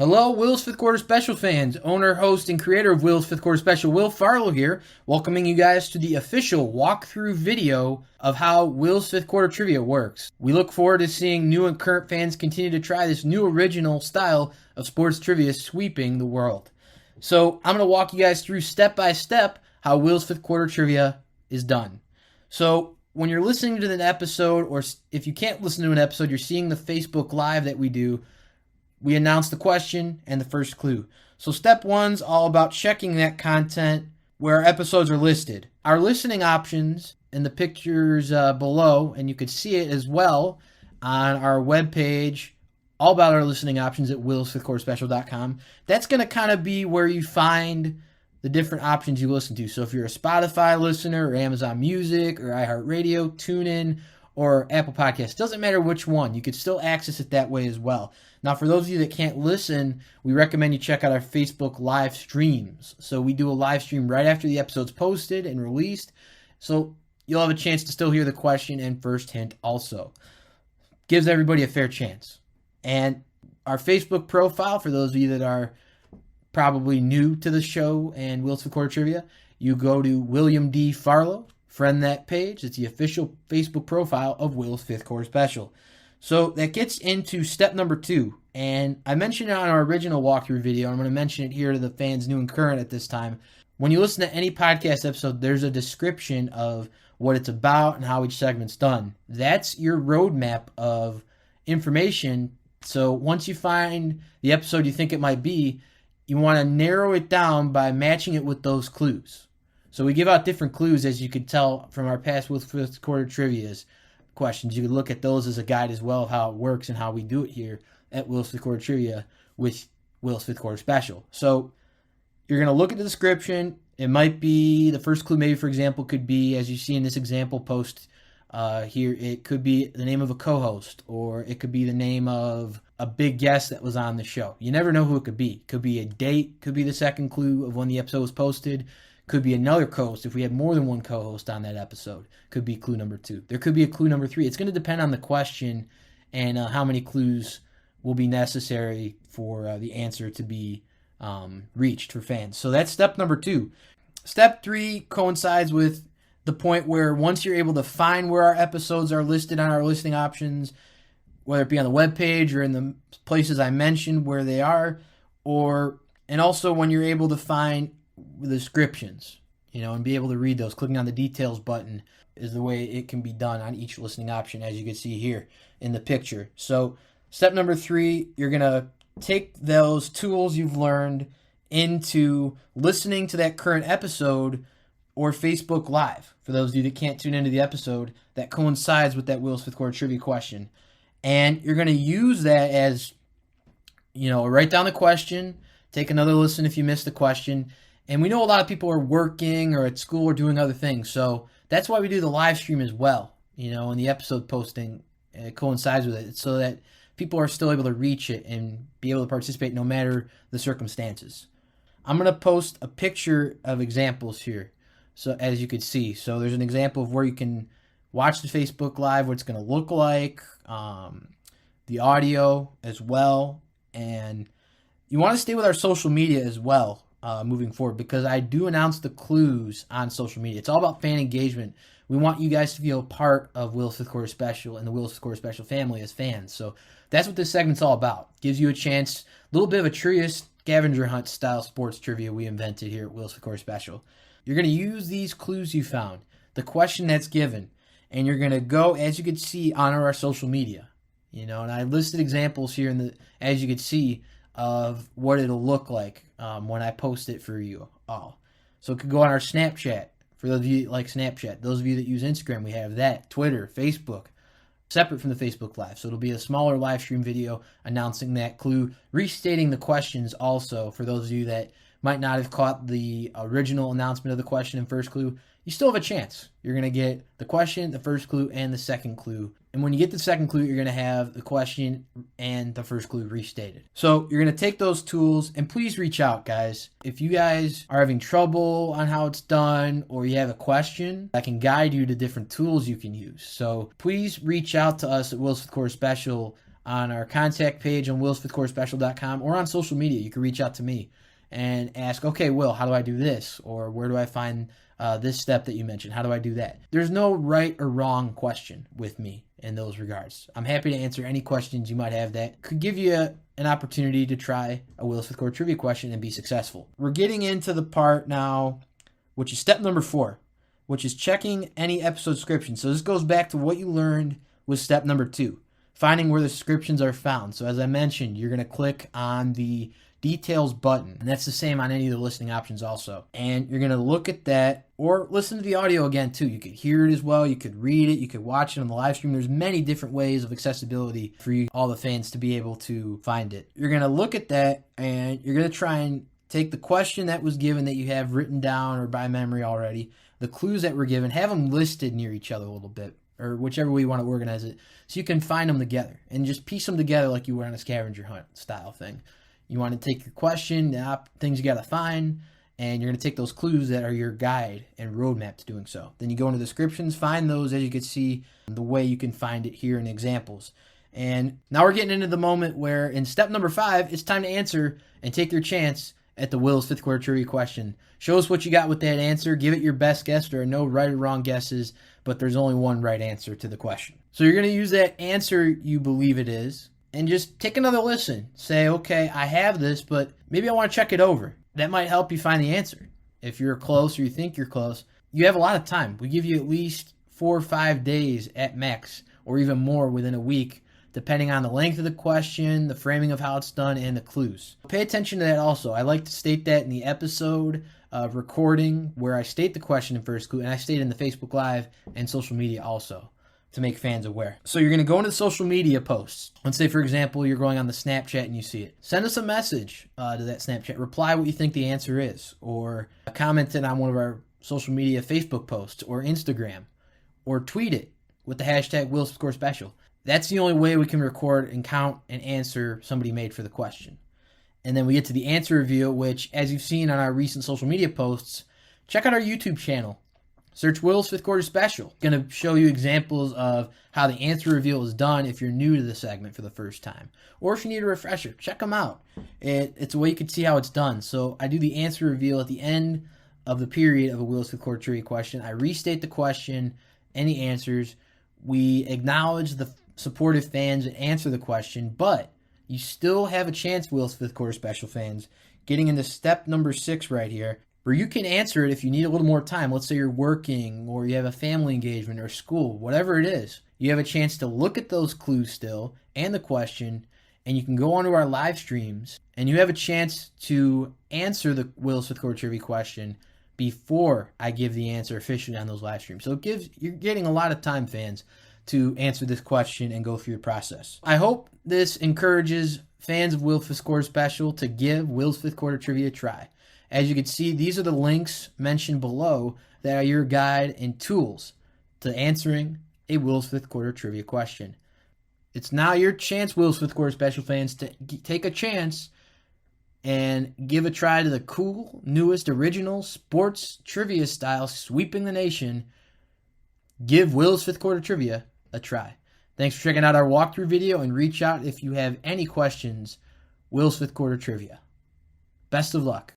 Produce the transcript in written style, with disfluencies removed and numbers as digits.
Hello, Will's Fifth Quarter Special fans. Owner, host, and creator of Will's Fifth Quarter Special, Will Farlow here, welcoming you guys to the official walkthrough video of how Will's Fifth Quarter Trivia works. We look forward to seeing new and current fans continue to try this new original style of sports trivia sweeping the world. So I'm going to walk you guys through step by step how Will's Fifth Quarter Trivia is done. So when you're listening to an episode, or if you can't listen to an episode, you're seeing the Facebook Live that we do. We announce the question and the first clue. So step one's all about checking that content where our episodes are listed. Our listening options in the pictures below, and you could see it as well on our webpage, all about our listening options at willsfifthquarterspecial.com. That's going to kind of be where you find the different options you listen to. So if you're a Spotify listener or Amazon Music or iHeartRadio, TuneIn, or Apple Podcasts, doesn't matter which one. You could still access it that way as well. Now, for those of you that can't listen, we recommend you check out our Facebook live streams. So we do a live stream right after the episode's posted and released. So you'll have a chance to still hear the question and first hint also. Gives everybody a fair chance. And our Facebook profile, for those of you that are probably new to the show and Will's Fifth Quarter Trivia, you go to William D. Farlow, friend that page. It's the official Facebook profile of Will's Fifth Quarter Special. So that gets into step number 2. And I mentioned it on our original walkthrough video. I'm going to mention it here to the fans new and current at this time. When you listen to any podcast episode, there's a description of what it's about and how each segment's done. That's your roadmap of information. So once you find the episode you think it might be, you want to narrow it down by matching it with those clues. So we give out different clues, as you could tell from our past Will's Fifth Quarter Trivia's questions. You could look at those as a guide as well of how it works and how we do it here at Will's Fifth Quarter Trivia with Will's Fifth Quarter Special. So you're going to look at the description. It might be the first clue, maybe, for example, could be, as you see in this example post here, it could be the name of a co-host, or it could be the name of a big guest that was on the show. You never know who it could be. It could be a date, could be the second clue of when the episode was posted. Could be another co-host if we had more than one co-host on that episode. Could be clue number 2. There could be a clue number 3. It's going to depend on the question and how many clues will be necessary for the answer to be reached for fans. So that's step number 2. Step 3 coincides with the point where once you're able to find where our episodes are listed on our listing options, whether it be on the webpage or in the places I mentioned where they are, and also when you're able to find the descriptions, and be able to read those. Clicking on the details button is the way it can be done on each listening option, as you can see here in the picture. So step number 3, you're going to take those tools you've learned into listening to that current episode or Facebook Live, for those of you that can't tune into the episode that coincides with that Will's Fifth Quarter Trivia question. And you're going to use that as, write down the question, take another listen if you missed the question. And we know a lot of people are working or at school or doing other things. So that's why we do the live stream as well, and the episode posting coincides with it, so that people are still able to reach it and be able to participate no matter the circumstances. I'm going to post a picture of examples here, so as you could see. So there's an example of where you can watch the Facebook Live, what it's going to look like, the audio as well. And you want to stay with our social media as well moving forward, because I do announce the clues on social media. It's all about fan engagement. We want you guys to feel a part of Will's Fifth Quarter Special and the Will's Fifth Quarter Special family as fans. So that's what this segment's all about. Gives you a chance, a little bit of a trivia scavenger hunt style sports trivia we invented here at Will's Fifth Quarter Special. You're going to use these clues you found, the question that's given, and you're going to go, as you can see, on our social media. And I listed examples here as you can see, of what it'll look like when I post it for you all. So it could go on our Snapchat, for those of you that like Snapchat. Those of you that use Instagram, we have that. Twitter, Facebook, separate from the Facebook Live. So it'll be a smaller live stream video announcing that clue, restating the questions also for those of you that might not have caught the original announcement of the question and first clue. You still have a chance. You're going to get the question, the first clue, and the second clue. And when you get the second clue, you're going to have the question and the first clue restated. So you're going to take those tools, and please reach out, guys. If you guys are having trouble on how it's done, or you have a question, I can guide you to different tools you can use. So please reach out to us at Will's Fifth Quarter Special on our contact page on willsfifthquarterspecial.com or on social media. You can reach out to me and ask, okay, Will, how do I do this? Or where do I find this step that you mentioned? How do I do that? There's no right or wrong question with me in those regards. I'm happy to answer any questions you might have that could give you an opportunity to try a Will's Fifth Quarter trivia question and be successful. We're getting into the part now, which is step number 4, which is checking any episode description. So this goes back to what you learned with step number 2, finding where the descriptions are found. So as I mentioned, you're going to click on the details button, and that's the same on any of the listening options also. And you're going to look at that or listen to the audio again too. You could hear it as well. You could read it. You could watch it on the live stream. There's many different ways of accessibility for you, all the fans, to be able to find it. You're going to look at that and you're going to try and take the question that was given that you have written down or by memory already, the clues that were given, have them listed near each other a little bit, or whichever way you want to organize it, so you can find them together and just piece them together like you would on a scavenger hunt style thing. You want to take your question, the things you got to find, and you're going to take those clues that are your guide and roadmap to doing so. Then you go into descriptions, find those, as you can see the way you can find it here in examples. And now we're getting into the moment where in step number 5, it's time to answer and take your chance at the Will's Fifth Quarter trivia question. Show us what you got with that answer. Give it your best guess. There are no right or wrong guesses, but there's only one right answer to the question. So you're going to use that answer you believe it is, and just take another listen. Say, okay, I have this, but maybe I want to check it over. That might help you find the answer. If you're close or you think you're close, you have a lot of time. We give you at least 4 or 5 days at max, or even more within a week, depending on the length of the question, the framing of how it's done, and the clues. Pay attention to that also. I like to state that in the episode recording where I state the question in first clue, and I state it in the Facebook Live and social media also, to make fans aware. So you're going to go into the social media posts. Let's say, for example, you're going on the Snapchat and you see it. Send us a message to that Snapchat. Reply what you think the answer is, or comment it on one of our social media Facebook posts or Instagram, or tweet it with the hashtag #WillScoreSpecial. That's the only way we can record and count and answer somebody made for the question. And then we get to the answer reveal, which, as you've seen on our recent social media posts, check out our YouTube channel. Search Will's Fifth Quarter Special. It's going to show you examples of how the answer reveal is done if you're new to the segment for the first time. Or if you need a refresher, check them out. It's a way you can see how it's done. So I do the answer reveal at the end of the period of a Will's Fifth Quarter trivia question. I restate the question, any answers. We acknowledge the supportive fans that answer the question, but you still have a chance, Will's Fifth Quarter Special fans, getting into step number 6 right here, where you can answer it if you need a little more time. Let's say you're working or you have a family engagement or school, whatever it is. You have a chance to look at those clues still and the question, and you can go onto our live streams and you have a chance to answer the Will's Fifth Quarter trivia question before I give the answer officially on those live streams. So you're getting a lot of time, fans, to answer this question and go through the process. I hope this encourages fans of Will's Fifth Quarter Special to give Will's Fifth Quarter trivia a try. As you can see, these are the links mentioned below that are your guide and tools to answering a Will's Fifth Quarter trivia question. It's now your chance, Will's Fifth Quarter Special fans, to take a chance and give a try to the cool, newest, original sports trivia style sweeping the nation. Give Will's Fifth Quarter trivia a try. Thanks for checking out our walkthrough video, and reach out if you have any questions. Will's Fifth Quarter trivia. Best of luck.